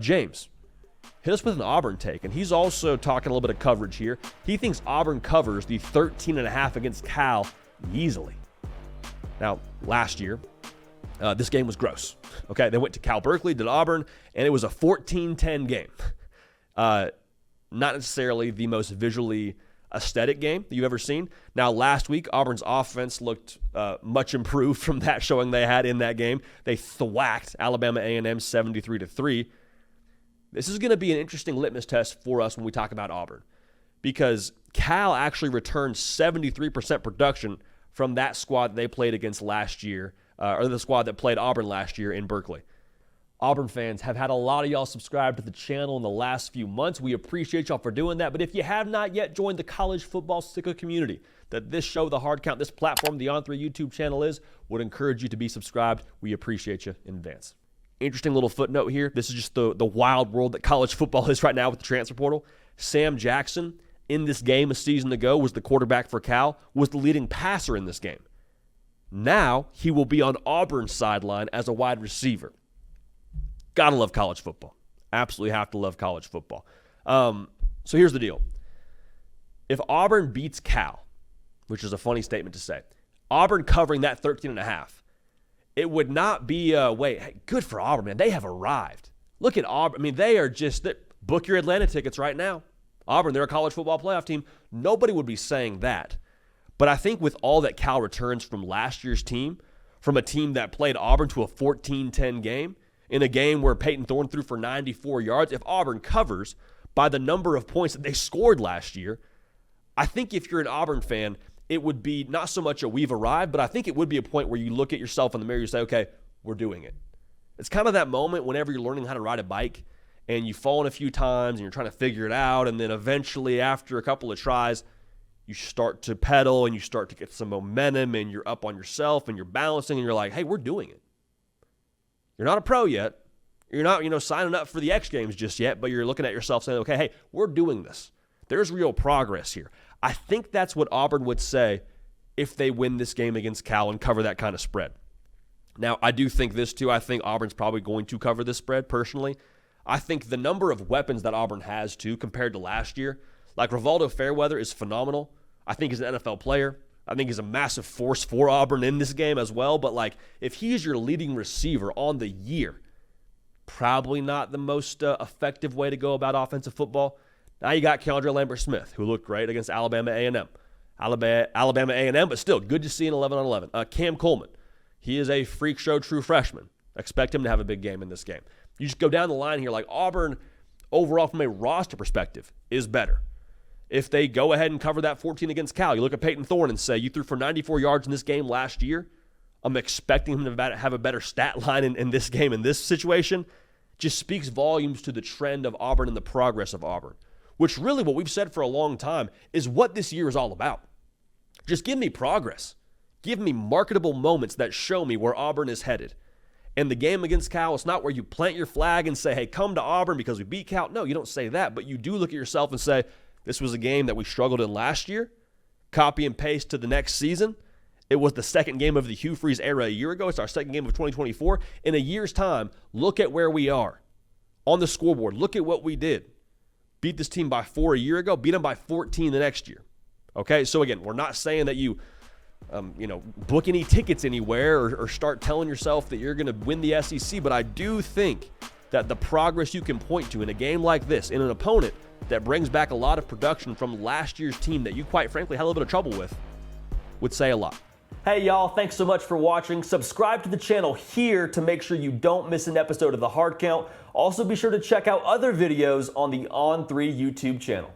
James hit us with an Auburn take, and he's also talking a little bit of coverage here. He thinks Auburn covers the 13.5 against Cal easily. Now, last year, this game was gross. Okay, they went to Cal Berkeley, did Auburn, and it was a 14-10 game. Not necessarily the most visually aesthetic game that you've ever seen. Now, last week, Auburn's offense looked much improved from that showing they had in that game. They thwacked Alabama A&M 73-3. This is going to be an interesting litmus test for us when we talk about Auburn, because Cal actually returned 73% production from that squad that they played against last year, or the squad that played Auburn last year in Berkeley. Auburn fans have had a lot of y'all subscribe to the channel in the last few months. We appreciate y'all for doing that. But if you have not yet joined the college football sicko community that this show, The Hard Count, this platform, the On3 YouTube channel is, would encourage you to be subscribed. We appreciate you in advance. Interesting little footnote here. This is just the wild world that college football is right now with the transfer portal. Sam Jackson, in this game a season ago, was the quarterback for Cal, was the leading passer in this game. Now he will be on Auburn's sideline as a wide receiver. Gotta love college football. Absolutely have to love college football. So here's the deal. If Auburn beats Cal, which is a funny statement to say, Auburn covering that 13.5, it would not be hey, good for Auburn, man. They have arrived. Look at Auburn. I mean, they are just, book your Atlanta tickets right now. Auburn, they're a college football playoff team. Nobody would be saying that. But I think with all that Cal returns from last year's team, from a team that played Auburn to a 14-10 game, in a game where Payton Thorne threw for 94 yards, if Auburn covers by the number of points that they scored last year, I think if you're an Auburn fan, it would be not so much a we've arrived, but I think it would be a point where you look at yourself in the mirror, you say, okay, we're doing it. It's kind of that moment whenever you're learning how to ride a bike and you've fallen a few times and you're trying to figure it out, and then eventually after a couple of tries, you start to pedal and you start to get some momentum and you're up on yourself and you're balancing and you're like, hey, we're doing it. You're not a pro yet. You're not, signing up for the X Games just yet, but you're looking at yourself saying, okay, hey, we're doing this. There's real progress here. I think that's what Auburn would say if they win this game against Cal and cover that kind of spread. Now, I do think this too. I think Auburn's probably going to cover this spread personally. I think the number of weapons that Auburn has too compared to last year, like Rivaldo Fairweather is phenomenal. I think he's an NFL player. I think he's a massive force for Auburn in this game as well. But if he's your leading receiver on the year, probably not the most effective way to go about offensive football. Now you got Keandre Lambert-Smith, who looked great against Alabama A&M. Alabama A&M, but still good to see an 11-on-11. Cam Coleman, he is a freak show true freshman. Expect him to have a big game in this game. You just go down the line here, Auburn, overall from a roster perspective, is better. If they go ahead and cover that 14 against Cal, you look at Payton Thorne and say, you threw for 94 yards in this game last year. I'm expecting him to have a better stat line in this game, in this situation. Just speaks volumes to the trend of Auburn and the progress of Auburn, which really what we've said for a long time is what this year is all about. Just give me progress. Give me marketable moments that show me where Auburn is headed. And the game against Cal, it's not where you plant your flag and say, hey, come to Auburn because we beat Cal. No, you don't say that, but you do look at yourself and say, this was a game that we struggled in last year. Copy and paste to the next season. It was the second game of the Hugh Freeze era a year ago. It's our second game of 2024. In a year's time, look at where we are on the scoreboard. Look at what we did. Beat this team by 4 a year ago. Beat them by 14 the next year. Okay, so again, we're not saying that you book any tickets anywhere or start telling yourself that you're going to win the SEC, but I do think that the progress you can point to in a game like this, in an opponent that brings back a lot of production from last year's team that you quite frankly had a little bit of trouble with, would say a lot. Hey y'all, thanks so much for watching. Subscribe to the channel here to make sure you don't miss an episode of The Hard Count. Also be sure to check out other videos on the On3 YouTube channel.